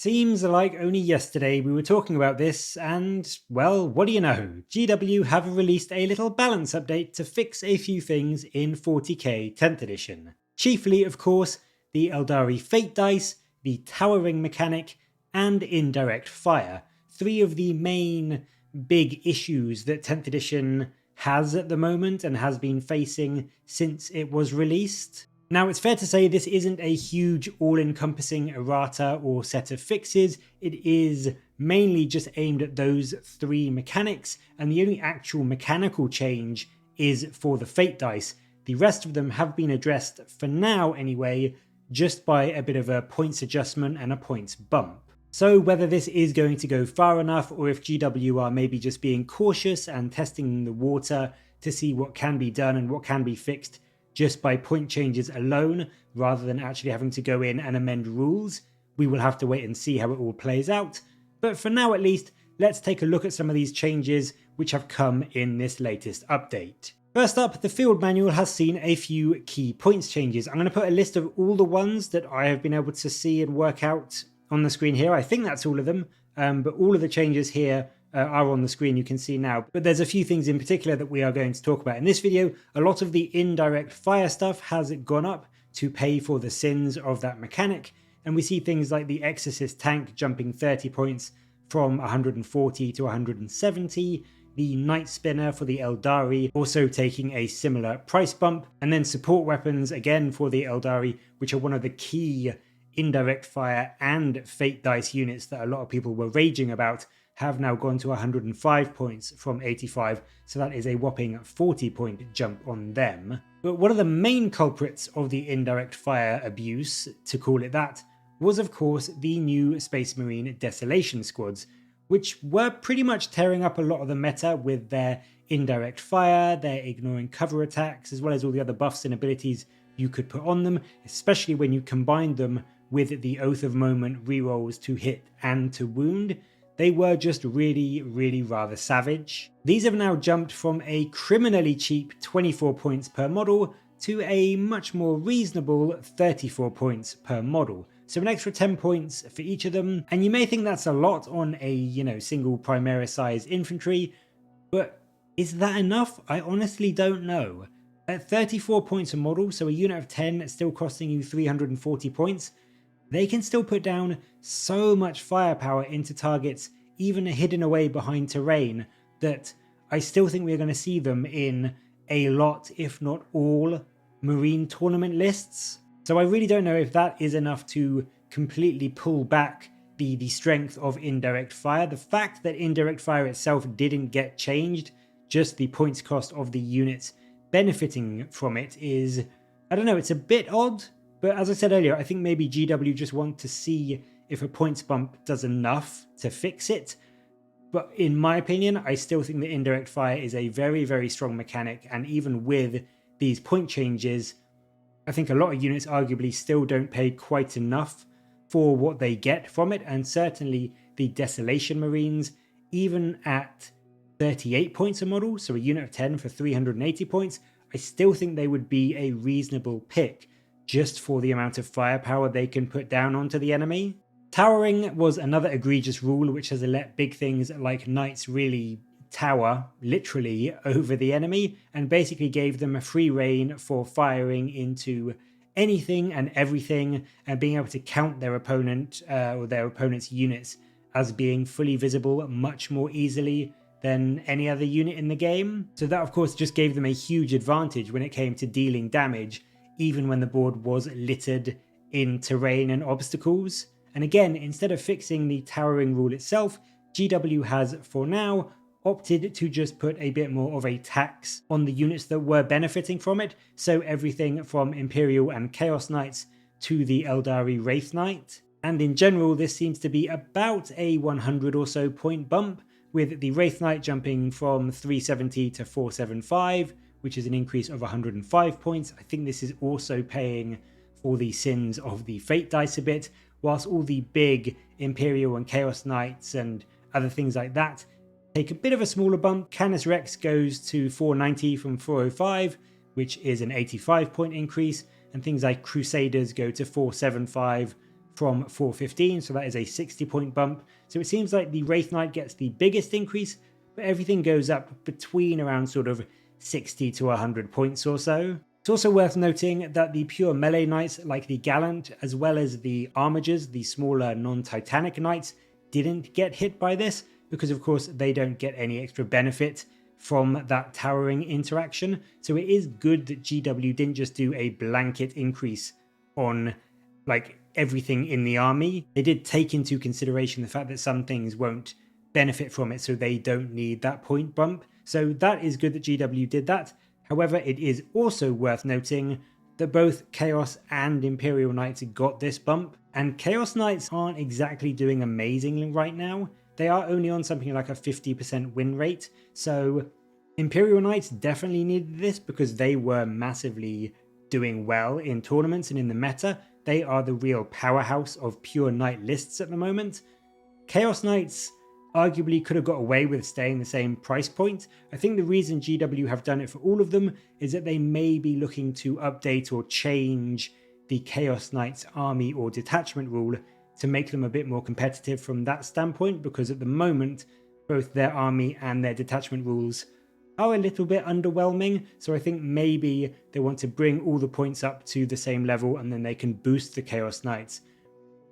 Seems like only yesterday we were talking about this, and, well, what do you know? GW have released a little balance update to fix a few things in 40k 10th edition. Chiefly, of course, the Aeldari Fate Dice, the Towering mechanic, and Indirect Fire. Three of the main big issues that 10th edition has at the moment and has been facing since it was released. Now, it's fair to say this isn't a huge all-encompassing errata or set of fixes. It is mainly just aimed at those three mechanics, and the only actual mechanical change is for the Fate Dice. The rest of them have been addressed, for now anyway, just by a bit of a points adjustment and a points bump. So whether this is going to go far enough, or if GW are maybe just being cautious and testing the water to see what can be done and what can be fixed just by point changes alone, rather than actually having to go in and amend rules, we will have to wait and see how it all plays out. But for now at least, let's take a look at some of these changes which have come in this latest update. First up, the field manual has seen a few key points changes. I'm going to put a list of all the ones that I have been able to see and work out on the screen here. I think that's all of them, but all of the changes here are on the screen, you can see now. But there's a few things in particular that we are going to talk about in this video. A lot of the indirect fire stuff has gone up to pay for the sins of that mechanic, and we see things like the Exorcist tank jumping 30 points from 140 to 170, the Night Spinner for the Eldari also taking a similar price bump, and then support weapons again for the Eldari, which are one of the key indirect fire and Fate Dice units that a lot of people were raging about, have now gone to 105 points from 85, so that is a whopping 40-point jump on them. But one of the main culprits of the indirect fire abuse, to call it that, was of course the new Space Marine Desolation squads, which were pretty much tearing up a lot of the meta with their indirect fire, their ignoring cover attacks, as well as all the other buffs and abilities you could put on them, especially when you combined them with the Oath of Moment rerolls to hit and to wound. They were just really rather savage. These have now jumped from a criminally cheap 24 points per model to a much more reasonable 34 points per model. So an extra 10 points for each of them. And you may think that's a lot on a, single Primaris size infantry, but is that enough? I honestly don't know. At 34 points a model, so a unit of 10 still costing you 340 points, they can still put down so much firepower into targets, even hidden away behind terrain, that I still think we're going to see them in a lot, if not all, Marine tournament lists. So I really don't know if that is enough to completely pull back the strength of indirect fire. The fact that indirect fire itself didn't get changed, just the points cost of the units benefiting from it is, I don't know, it's a bit odd. But as I said earlier, I think maybe GW just want to see if a points bump does enough to fix it. But in my opinion, I still think that indirect fire is a very strong mechanic, and even with these point changes, I think a lot of units arguably still don't pay quite enough for what they get from it, and certainly the Desolation Marines, even at 38 points a model, so a unit of 10 for 380 points, I still think they would be a reasonable pick, just for the amount of firepower they can put down onto the enemy. Towering was another egregious rule which has let big things like knights really tower, literally, over the enemy, and basically gave them a free rein for firing into anything and everything, and being able to count their opponent or their opponent's units as being fully visible much more easily than any other unit in the game. So that of course just gave them a huge advantage when it came to dealing damage, even when the board was littered in terrain and obstacles. And again, instead of fixing the towering rule itself, GW has, for now, opted to just put a bit more of a tax on the units that were benefiting from it, so everything from Imperial and Chaos Knights to the Eldari Wraith Knight. And in general, this seems to be about a 100 or so point bump, with the Wraith Knight jumping from 370 to 475, which is an increase of 105 points. I think this is also paying for the sins of the Fate Dice a bit, whilst all the big Imperial and Chaos Knights and other things like that take a bit of a smaller bump. Canis Rex goes to 490 from 405, which is an 85 point increase, and things like Crusaders go to 475 from 415, so that is a 60-point bump. So it seems like the Wraith Knight gets the biggest increase, but everything goes up between around sort of 60 to 100 points or so. It's also worth noting that the pure melee knights like the Gallant, as well as the Armigers, the smaller non-Titanic knights, didn't get hit by this, because of course they don't get any extra benefit from that towering interaction. So it is good that GW didn't just do a blanket increase on like everything in the army. They did take into consideration the fact that some things won't benefit from it, so they don't need that point bump. So that is good that GW did that. However, it is also worth noting that both Chaos and Imperial Knights got this bump, and Chaos Knights aren't exactly doing amazingly right now. They are only on something like a 50% win rate, so Imperial Knights definitely needed this because they were massively doing well in tournaments and in the meta. They are the real powerhouse of pure knight lists at the moment. Chaos Knights arguably could have got away with staying the same price point. I think the reason GW have done it for all of them is that they may be looking to update or change the Chaos Knights army or detachment rule to make them a bit more competitive from that standpoint, because at the moment both their army and their detachment rules are a little bit underwhelming. So I think maybe they want to bring all the points up to the same level, and then they can boost the Chaos Knights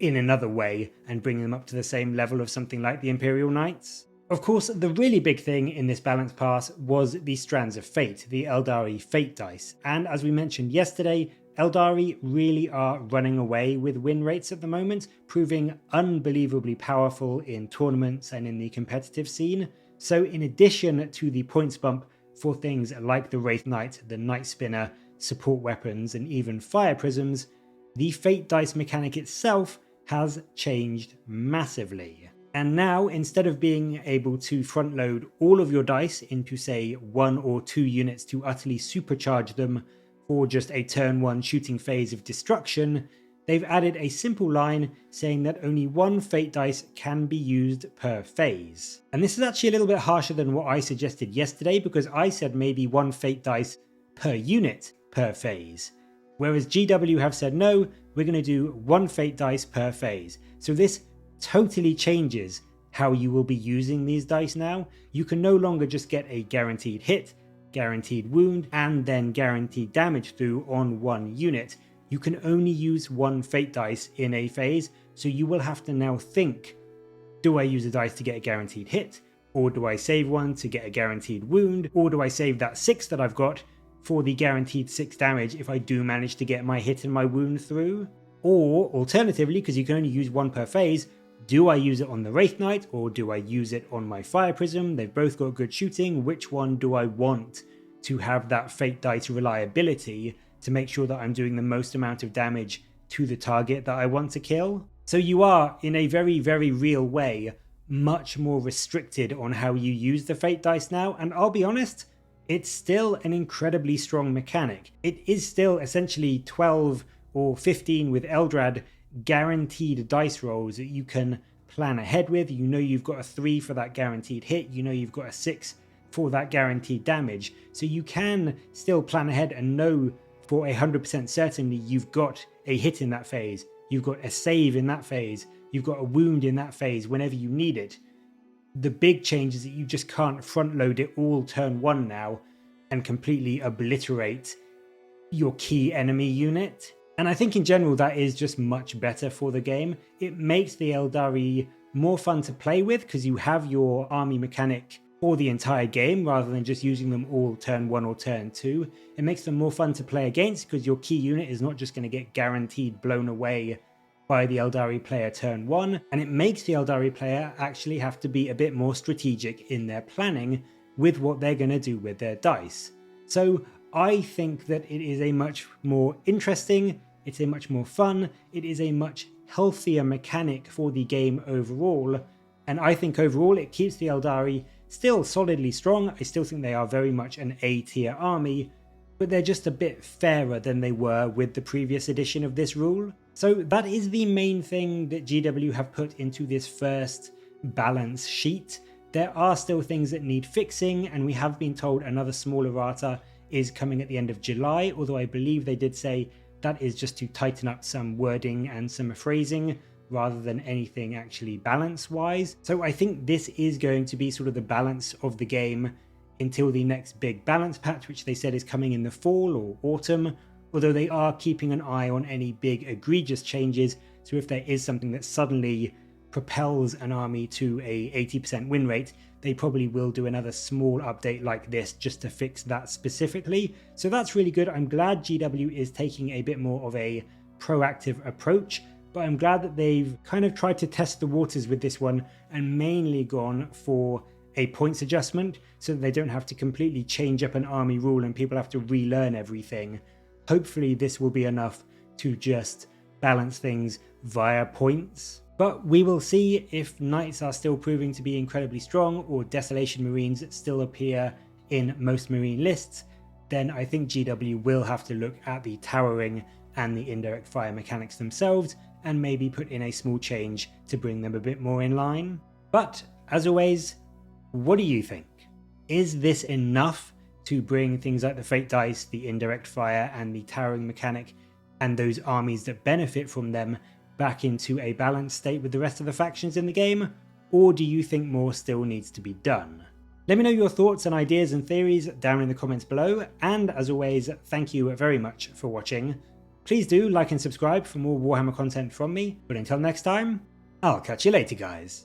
in another way and bring them up to the same level of something like the Imperial Knights. Of course, the really big thing in this balance pass was the Strands of Fate, the Aeldari Fate Dice. And as we mentioned yesterday, Eldari really are running away with win rates at the moment, proving unbelievably powerful in tournaments and in the competitive scene. So in addition to the points bump for things like the Wraith Knight, the Night Spinner, support weapons, and even fire prisms, the Fate Dice mechanic itself has changed massively. And now, instead of being able to front load all of your dice into say 1 or 2 units to utterly supercharge them for just a turn 1 shooting phase of destruction, they've added a simple line saying that only 1 Fate Dice can be used per phase. And this is actually a little bit harsher than what I suggested yesterday, because I said maybe 1 Fate Dice per unit per phase. Whereas GW have said no, we're going to do 1 Fate Dice per phase. So this totally changes how you will be using these dice now. You can no longer just get a guaranteed hit, guaranteed wound, and then guaranteed damage through on 1 unit. You can only use 1 Fate Dice in a phase, so you will have to now think, do I use a dice to get a guaranteed hit? Or do I save 1 to get a guaranteed wound? Or do I save that 6 that I've got for the guaranteed 6 damage if I do manage to get my hit and my wound through? Or alternatively, because you can only use 1 per phase, do I use it on the Wraith Knight or do I use it on my Fire Prism? They've both got good shooting. Which one do I want to have that Fate Dice reliability to make sure that I'm doing the most amount of damage to the target that I want to kill? So you are, in a very, very real way, much more restricted on how you use the Fate Dice now. And I'll be honest, it's still an incredibly strong mechanic. It is still essentially 12 or 15 with Eldrad guaranteed dice rolls that you can plan ahead with. You know you've got a 3 for that guaranteed hit, you know you've got a 6 for that guaranteed damage, so you can still plan ahead and know for 100% certainly you've got a hit in that phase, you've got a save in that phase, you've got a wound in that phase whenever you need it. The big change is that you just can't front load it all turn 1 now and completely obliterate your key enemy unit. And I think in general that is just much better for the game. It makes the Eldari more fun to play with because you have your army mechanic for the entire game rather than just using them all turn 1 or turn 2. It makes them more fun to play against because your key unit is not just going to get guaranteed blown away by the Eldari player turn 1, and it makes the Eldari player actually have to be a bit more strategic in their planning with what they're going to do with their dice. So I think that it is a much more interesting, it's a much more fun, it is a much healthier mechanic for the game overall, and I think overall it keeps the Eldari still solidly strong. I still think they are very much an A-tier army, but they're just a bit fairer than they were with the previous edition of this rule. So that is the main thing that GW have put into this first balance sheet. There are still things that need fixing, and we have been told another small errata is coming at the end of July, although I believe they did say that is just to tighten up some wording and some phrasing rather than anything actually balance wise. So I think this is going to be sort of the balance of the game until the next big balance patch, which they said is coming in the fall or autumn, although they are keeping an eye on any big egregious changes. So if there is something that suddenly propels an army to a 80% win rate, they probably will do another small update like this just to fix that specifically. So that's really good. I'm glad GW is taking a bit more of a proactive approach, but I'm glad that they've kind of tried to test the waters with this one and mainly gone for a points adjustment so that they don't have to completely change up an army rule and people have to relearn everything. Hopefully this will be enough to just balance things via points. But we will see if Knights are still proving to be incredibly strong or Desolation Marines still appear in most Marine lists. Then I think GW will have to look at the towering and the indirect fire mechanics themselves and maybe put in a small change to bring them a bit more in line. But as always, what do you think? Is this enough to bring things like the Fate Dice, the indirect fire and the towering mechanic and those armies that benefit from them back into a balanced state with the rest of the factions in the game? Or do you think more still needs to be done? Let me know your thoughts and ideas and theories down in the comments below, and as always, thank you very much for watching. Please do like and subscribe for more Warhammer content from me, but until next time, I'll catch you later guys.